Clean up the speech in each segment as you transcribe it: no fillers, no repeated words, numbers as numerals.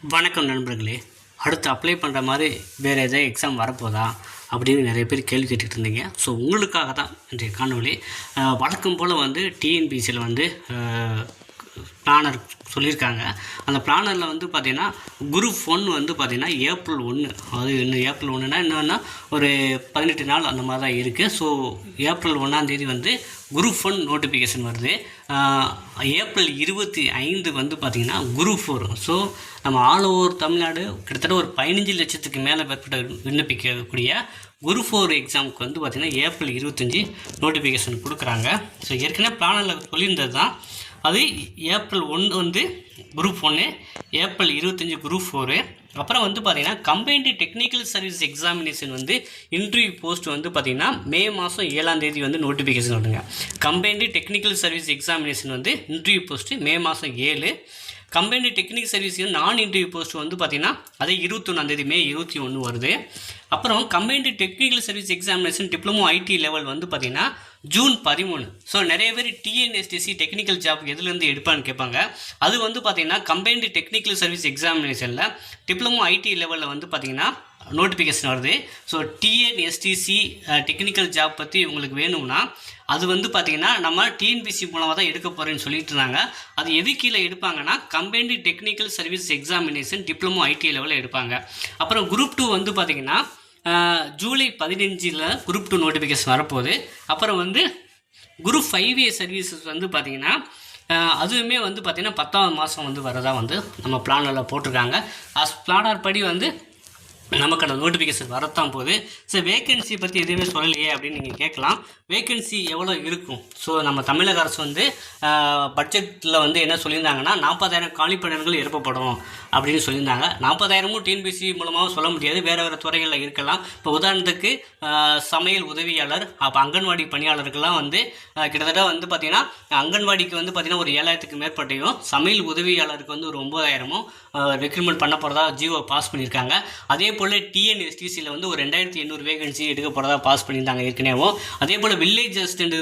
வணக்கம் நண்பர்களே. அடுத்து அப்ளை பண்ணுற மாதிரி வேறு எதாவது எக்ஸாம் வரப்போதா அப்படின்னு நிறைய பேர் கேள்வி கேட்டுக்கிட்டு இருந்தீங்க. ஸோ உங்களுக்காக தான் இன்றைய காணொலி. வழக்கம் போல் டிஎன்பிசியில் பிளானர் சொல்லியிருக்காங்க. அந்த பிளானரில் பார்த்திங்கன்னா குரூப் 1 பார்த்திங்கன்னா ஏப்ரல் 1, அது இன்னும் ஏப்ரல் 1னா என்னன்னா ஒரு 18 நாள் அந்த மாதிரி தான் இருக்குது. ஸோ ஏப்ரல் 1 குரூப் 1 நோட்டிஃபிகேஷன் வருது. ஏப்ரல் 25 பார்த்திங்கன்னா குரூப் 4. ஸோ நம்ம ஆல் ஓவர் தமிழ்நாடு கிட்டத்தட்ட ஒரு 15 லட்சத்துக்கு மேலே மேற்பட்ட விண்ணப்பிக்கக்கூடிய குரூப் 4 எக்ஸாமுக்கு பார்த்திங்கன்னா ஏப்ரல் 25 நோட்டிஃபிகேஷன் கொடுக்குறாங்க. ஸோ ஏற்கனவே பிளானரில் சொல்லியிருந்தது தான். அது ஏப்ரல் 1 குரூப் 1, ஏப்ரல் 25 குரூப் 4. அப்புறம் பார்த்திங்கன்னா combined technical service examination interview post பார்த்திங்கன்னா மே மாதம் 7 நோட்டிஃபிகேஷன் வருங்க. Combined technical service examination interview post May மாதம் 7. கம்பைன்டு டெக்னிக்கல் சர்வீஸ் நான் இன்டர்வியூ போஸ்ட் பார்த்திங்கன்னா அது 21 மே 21 வருது. அப்புறம் combined technical service examination diploma IT level பார்த்திங்கன்னா ஜூன் 13. ஸோ நிறைய பேர் டிஎன்எஸ்டிசி டெக்னிக்கல் ஜாப் எதுலேருந்து எடுப்பான்னு கேட்பாங்க. அது பார்த்திங்கன்னா கம்பைன்டு டெக்னிக்கல் சர்வீஸ் எக்ஸாமினேஷனில் டிப்ளமோ ஐடி லெவலில் பார்த்திங்கன்னா நோட்டிஃபிகேஷன் வருது. ஸோ டிஎன்எஸ்டிசி டெக்னிக்கல் ஜாப் பற்றி உங்களுக்கு வேணும்னா அது பார்த்திங்கன்னா நம்ம டிஎன்பிசி மூலமாக தான் எடுக்க போகிறேன்னு சொல்லிட்டு இருந்தாங்க. அது எது கீழே எடுப்பாங்கன்னா combined technical service examination diploma IT லெவலில் எடுப்பாங்க. அப்புறம் குரூப் 2 பார்த்திங்கன்னா ஜூலை 15 குரூப் 2 நோட்டிஃபிகேஷன் வரப்போகுது. அப்புறம் குரூப் 5A சர்வீசஸ் பார்த்திங்கன்னா அதுவுமே பார்த்திங்கன்னா 10ஆவது மாதம் வரதா நம்ம பிளானில் போட்டிருக்காங்க. பிளானர் படி நமக்கான நோட்டிஃபிகேஷன் வரத்தான் போகுது. ஸோ வேக்கன்சி பற்றி எதுவுமே சொல்லலையே அப்படின்னு நீங்கள் கேட்கலாம். வேக்கன்சி எவ்வளோ இருக்கும்? ஸோ நம்ம தமிழக அரசு பட்ஜெட்டில் என்ன சொல்லியிருந்தாங்கன்னா 40,000 காலிப்பணியிடங்கள் நிரப்பப்படும் அப்படின்னு சொல்லியிருந்தாங்க. 40,000 டிஎன்பிசி மூலமாக சொல்ல முடியாது, வேறு துறைகளில் இருக்கலாம். இப்போ உதாரணத்துக்கு சமையல் உதவியாளர், அப்போ அங்கன்வாடி பணியாளருக்கெல்லாம் கிட்டத்தட்ட பார்த்திங்கன்னா அங்கன்வாடிக்கு பார்த்திங்கன்னா ஒரு 7,000க்கு மேற்பட்டையும், சமையல் உதவியாளருக்கு ஒரு 9,000 ரெக்ரூட்மெண்ட் பண்ண போகிறதா ஜிஓ பாஸ் பண்ணியிருக்காங்க. அதே போல் டிஎன்எஸ்டிசியில் ஒரு 2,800 வேகன்சி எடுக்க போகிறதா பாஸ் பண்ணியிருந்தாங்க ஏற்கனவே. அதே போல் வில்லேஜ் அசிஸ்டண்ட்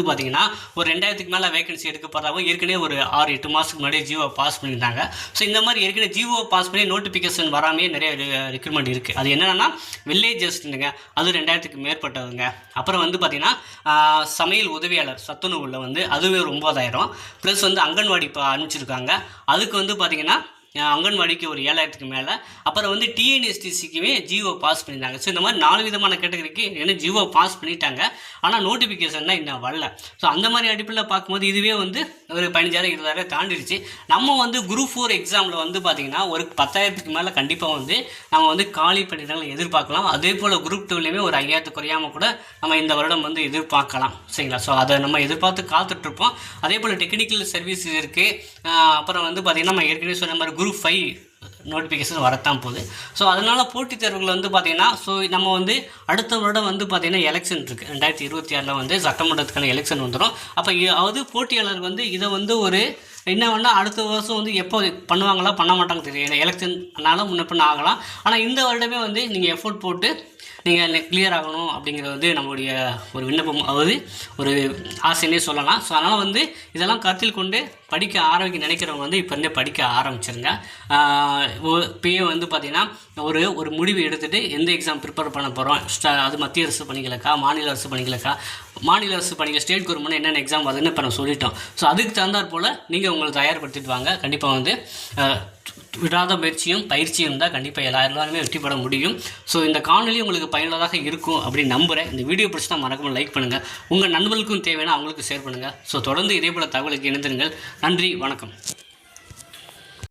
பார்த்திங்கன்னா ஒரு 2,000க்கு மேலே வேகன்சி எடுக்க போகிறதாகவும் ஏற்கனவே ஒரு 6-8 மாதத்துக்கு முன்னாடியே ஜிஓ பாஸ் பண்ணியிருந்தாங்க. ஸோ இந்த மாதிரி ஏற்கனவே ஜிஓ பாஸ் பண்ணி நோட்டிஃபிகேஷன் வராமே நிறைய ரெக்ரூட்மெண்ட் இருக்குது. அது என்னென்னா வில்லேஜ் அசிஸ்டண்ட்டுங்க, அது 2,000க்கு மேற்பட்டதுங்க. அப்புறம் பார்த்திங்கன்னா சமையல் உதவியாளர் சத்துணவுல அதுவே ஒரு 9,000 ப்ளஸ் அங்கன்வாடி இப்போ அனுப்பிச்சிருக்காங்க. அதுக்கு பார்த்திங்கன்னா அங்கன்வாடிக்கு ஒரு 7,000க்கு மேலே. அப்புறம் டிஎன்எஸ்டிசிக்குமே ஜிஓ பாஸ் பண்ணியிருந்தாங்க. ஸோ இந்த மாதிரி 4 விதமான கேட்டகரிக்கு என்ன ஜிஓ பாஸ் பண்ணிட்டாங்க, ஆனால் நோட்டிஃபிகேஷன் தான் இன்னும் வரல. ஸோ அந்த மாதிரி அடிப்படையில் பார்க்கும்போது இதுவே ஒரு 15,000 20,000 தாண்டிடுச்சு. நம்ம குரூப் 4 எக்ஸாமில் பார்த்திங்கன்னா ஒரு 10,000க்கு மேலே கண்டிப்பாக நம்ம காலி பணியிடங்கள் எதிர்பார்க்கலாம். அதே போல் குரூப் 2லேயுமே ஒரு 5,000 குறையாமல் கூட நம்ம இந்த வருடம் எதிர்பார்க்கலாம். சரிங்களா? ஸோ அதை நம்ம எதிர்பார்த்து காத்துட்ருப்போம். அதே போல் டெக்னிக்கல் சர்வீஸ் இருக்குது. அப்புறம் பார்த்திங்கன்னா நம்ம ஏற்கனவே சொன்ன மாதிரி குரூப் 5 நோட்டிஃபிகேஷன் வரத்தான் போகுது. ஸோ அதனால் போட்டித் தேர்வுகள் பார்த்திங்கன்னா ஸோ நம்ம அடுத்த வருடம் பார்த்திங்கன்னா எலெக்ஷன் இருக்குது. 2026 சட்டமன்றத்துக்கான எலெக்ஷன் வந்துடும். அப்போ அது போட்டியாளர் இதை ஒரு என்ன அடுத்த வருஷம் எப்போ பண்ணுவாங்களா பண்ண மாட்டாங்க தெரியல. எலெக்ஷன்னால முன்ன பின்ன ஆகலாம். ஆனால் இந்த வருடமே நீங்கள் எஃபோர்ட் போட்டு நீங்கள் கிளியர் ஆகணும் அப்படிங்கிறது நம்மளுடைய ஒரு விண்ணப்பம், ஒரு ஆசைன்னே சொல்லலாம். ஸோ அதனால் இதெல்லாம் கருத்தில் கொண்டு படிக்க நினைக்கிறவங்க இப்போ இருந்தே படிக்க ஆரம்பிச்சிருங்க. இப்போயே பார்த்திங்கன்னா ஒரு முடிவு எடுத்துகிட்டு எந்த எக்ஸாம் ப்ரிப்பேர் பண்ண போகிறோம், அது மத்திய அரசு பணிகளுக்கா மாநில அரசு பணிகளுக்கா, மாநில அரசு பணிகள் ஸ்டேட் கவர்மெண்ட் என்னென்ன எக்ஸாம் வருதுன்னு இப்போ நான் சொல்லிட்டோம். ஸோ அதுக்கு தகுந்தாற் போல் நீங்கள் உங்களை தயார்படுத்திட்டு வாங்க. கண்டிப்பாக விடாத முயற்சியும் பயிற்சியும் தான் கண்டிப்பாக எல்லாருமே வெற்றி பெற முடியும். ஸோ இந்த காணொலி உங்களுக்கு பயனுள்ளதாக இருக்கும் அப்படின்னு நம்புகிறேன். இந்த வீடியோ பிடிச்சா மறக்காமல் லைக் பண்ணுங்கள். உங்கள் நண்பர்களுக்கும் தேவையான அவங்களுக்கு ஷேர் பண்ணுங்கள். ஸோ தொடர்ந்து இதே போல் தகவலுக்கு இணைந்திருங்கள். நன்றி, வணக்கம்.